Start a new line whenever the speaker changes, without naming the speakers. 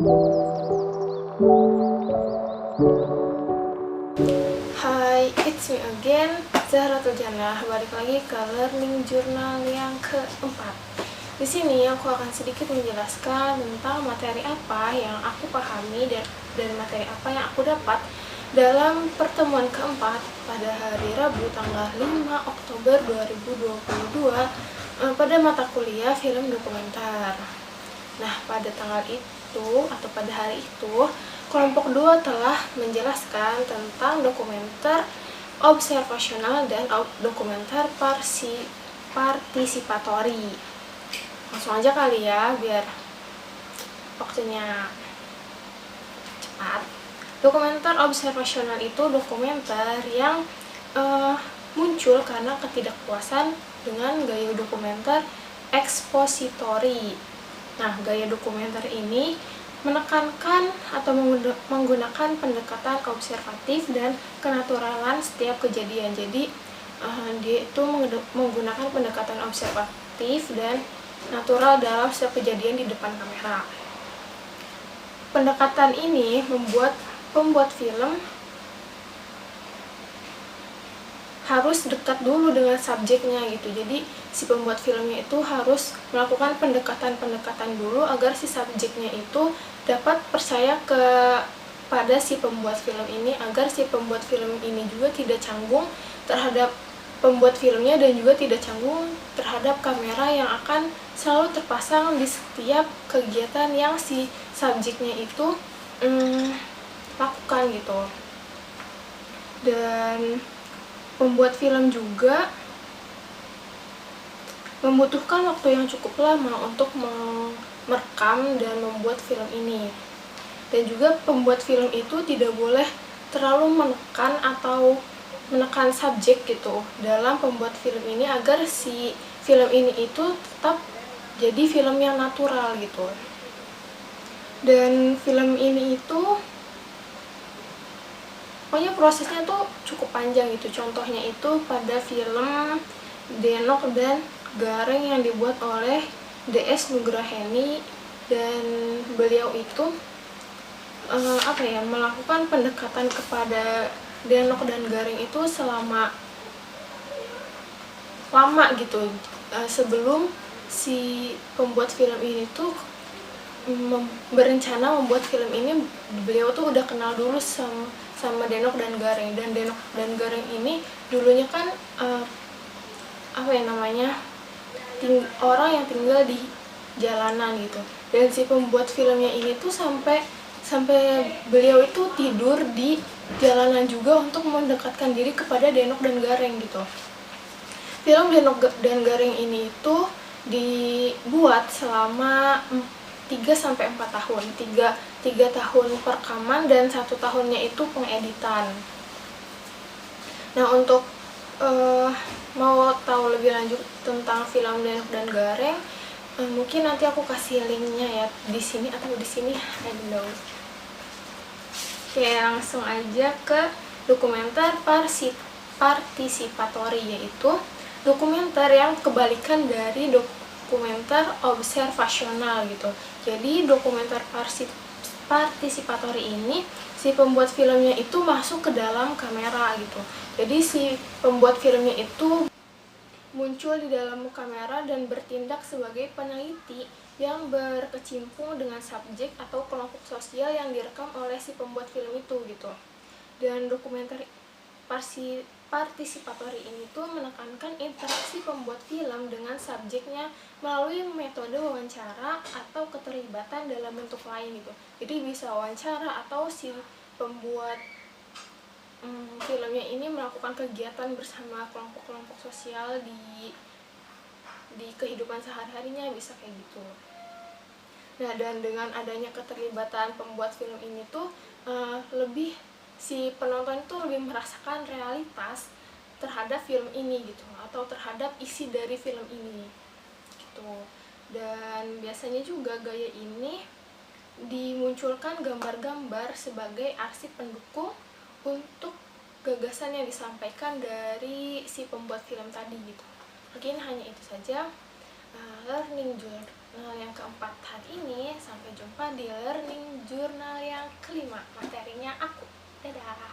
Hai, it's me again, Zahra Tuljana. Balik lagi ke learning journal yang keempat. Di sini aku akan sedikit menjelaskan tentang materi apa yang aku pahami dan materi apa yang aku dapat dalam pertemuan keempat pada hari Rabu tanggal 5 Oktober 2022 pada mata kuliah film dokumenter. Nah, pada tanggal itu atau pada hari itu, kelompok 2 telah menjelaskan tentang dokumenter observasional dan dokumenter partisipatori. Langsung aja kali ya, biar waktunya cepat. Dokumenter observasional itu dokumenter yang muncul karena ketidakpuasan dengan gaya dokumenter ekspositori. Nah, gaya dokumenter ini menekankan atau menggunakan pendekatan observatif dan kenaturalan setiap kejadian. Jadi, dia itu menggunakan pendekatan observatif dan natural dalam setiap kejadian di depan kamera. Pendekatan ini membuat pembuat film harus dekat dulu dengan subjeknya gitu. Jadi si pembuat filmnya itu harus melakukan pendekatan dulu agar si subjeknya itu dapat percaya kepada si pembuat film ini, agar si pembuat film ini juga tidak canggung terhadap pembuat filmnya dan juga tidak canggung terhadap kamera yang akan selalu terpasang di setiap kegiatan yang si subjeknya itu lakukan gitu. Dan pembuat film juga membutuhkan waktu yang cukup lama untuk merekam dan membuat film ini. Dan juga pembuat film itu tidak boleh terlalu menekan subjek gitu dalam pembuat film ini agar si film ini itu tetap jadi film yang natural gitu. Dan film ini itu pokoknya prosesnya tuh cukup panjang gitu. Contohnya itu pada film Denok dan Gareng yang dibuat oleh DS Nugraheni, dan beliau itu melakukan pendekatan kepada Denok dan Gareng itu selama lama gitu. Sebelum si pembuat film ini tuh berencana membuat film ini, beliau tuh udah kenal dulu sama Denok dan Gareng. Dan Denok dan Gareng ini dulunya kan orang yang tinggal di jalanan gitu. Dan si pembuat filmnya ini tuh sampai beliau itu tidur di jalanan juga untuk mendekatkan diri kepada Denok dan Gareng gitu. Film Denok dan Gareng ini itu dibuat selama 3-4 tahun. 3 tahun perekaman dan 1 tahunnya itu pengeditan. Nah, untuk mau tahu lebih lanjut tentang film Denok dan Gareng, mungkin nanti aku kasih linknya ya di sini atau di sini, I don't know. Oke, langsung aja ke dokumenter partisipatori, yaitu dokumenter yang kebalikan dari dokumenter observasional gitu. Jadi dokumenter partisipatori ini si pembuat filmnya itu masuk ke dalam kamera gitu. Jadi si pembuat filmnya itu muncul di dalam kamera dan bertindak sebagai peneliti yang berkecimpung dengan subjek atau kelompok sosial yang direkam oleh si pembuat film itu gitu. Dan dokumenter partisipatori ini tuh menekankan interaksi pembuat film dengan subjeknya melalui metode wawancara atau keterlibatan dalam bentuk lain gitu. Jadi bisa wawancara atau si pembuat filmnya ini melakukan kegiatan bersama kelompok-kelompok sosial di kehidupan sehari-harinya, bisa kayak gitu. Nah, dan dengan adanya keterlibatan pembuat film ini tuh si penonton itu lebih merasakan realitas terhadap film ini gitu, atau terhadap isi dari film ini gitu. Dan biasanya juga gaya ini dimunculkan gambar-gambar sebagai arsip pendukung untuk gagasan yang disampaikan dari si pembuat film tadi gitu. Mungkin hanya itu saja learning jurnal yang keempat hari ini. Sampai jumpa di learning journal yang kelima. Materinya aku. Dadah.